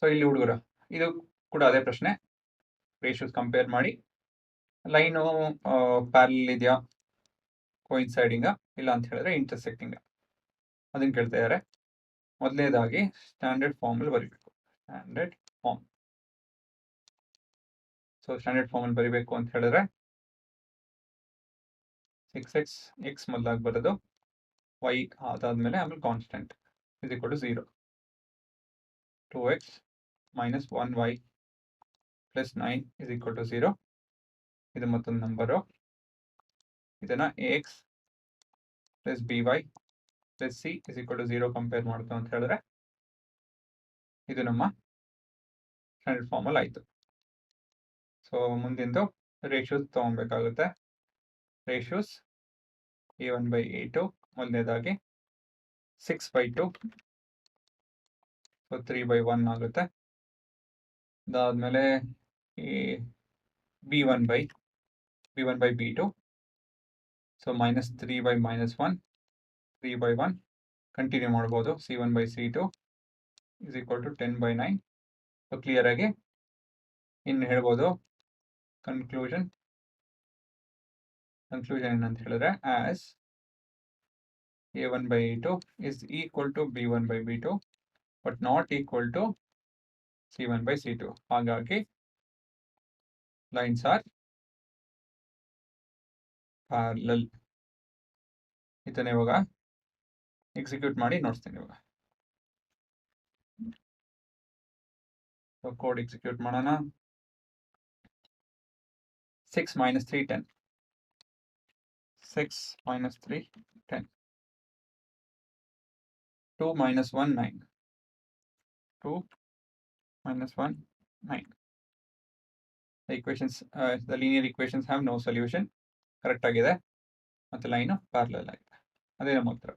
So ಇಲ್ಲಿ ಹುಡುಗರು ಇದು ಕೂಡ ಅದೇ ಪ್ರಶ್ನೆ. ರೇಷಿಯೋಸ್ ಕಂಪೇರ್ ಮಾಡಿ, ಲೈನು ಪ್ಯಾರಲಲ್ ಇದೆಯಾ, ಕೋಇನ್ಸೈಡಿಂಗ್ ಇಲ್ಲ ಅಂತ ಹೇಳಿದ್ರೆ ಇಂಟರ್ಸೆಕ್ಟಿಂಗ್ ಅದನ್ನ ಕೇಳ್ತಾ ಇದ್ದಾರೆ. ಮೊದಲನೇದಾಗಿ ಸ್ಟ್ಯಾಂಡರ್ಡ್ ಫಾರ್ಮಲ್ಲಿ ಬರೀಬೇಕು. Standard form. ಸೊ ಸ್ಟ್ಯಾಂಡರ್ಡ್ ಫಾರ್ಮಲ್ಲಿ ಬರೀಬೇಕು ಅಂತ ಹೇಳಿದ್ರೆ 6x x ಮೊದಲಾಗಿ ಬರೋದು, y ಅದಾದ್ಮೇಲೆ ಆಮೇಲೆ constant is equal to 0. 2x minus 1y plus 9 is equal to 0. ಇದು ಮತ್ತೊಂದು ನಂಬರು. ಇದನ್ನ ax plus by plus c is equal to 0 compare ಮಾಡ್ತು ಅಂತ ಹೇಳಿದ್ರೆ ಇದು ನಮ್ಮ ಸ್ಟ್ಯಾಂಡರ್ಡ್ ಫಾರ್ಮಲ್ ಆಯಿತು. ಸೊ ಮುಂದಿಂದು ರೇಷಿಯೋಸ್ ತಗೊಬೇಕಾಗುತ್ತೆ. ರೇಷಿಯೋಸ್ a1/a2 ಮೊದಲನೇದಾಗಿ 6/2, ಸೊ 3/1 ಆಗುತ್ತೆ. ಅದಾದ್ಮೇಲೆ b1/b2, ಸೊ -3/-1, 3/1 ಕಂಟಿನ್ಯೂ ಮಾಡ್ಬೋದು. c1/c2 is equal to 10/9. So clear ಆಗಿ ಇನ್ನು ಹೇಳ್ಬೋದು ಕನ್ಕ್ಲೂಷನ್ ಏನಂತ ಹೇಳಿದ್ರೆ as a1/a2 is equal to b1/b2 but not equal to c1/c2. ಹಾಗಾಗಿ ಲೈನ್ಸ್ ಆರ್ ಪ್ಯಾರಲಲ್. ಇದನ್ನ ಇವಾಗ ಎಕ್ಸಿಕ್ಯೂಟ್ ಮಾಡಿ ನೋಡ್ತೀನಿ. ಇವಾಗ ಕೋಡ್ ಎಕ್ಸಿಕ್ಯೂಟ್ ಮಾಡೋಣ. 6 - 3 10. 6 - 3 10. 2 - 1 9. 2 - 1 9. The equations, the linear equations have no solution. Correct ಆಗಿದೆ, ಮತ್ತೆ ಲೈನು ಪ್ಯಾರಲಲ್ ಆಗಿದೆ. ಅದೇ ನಮ್ಮ ಉತ್ತರ.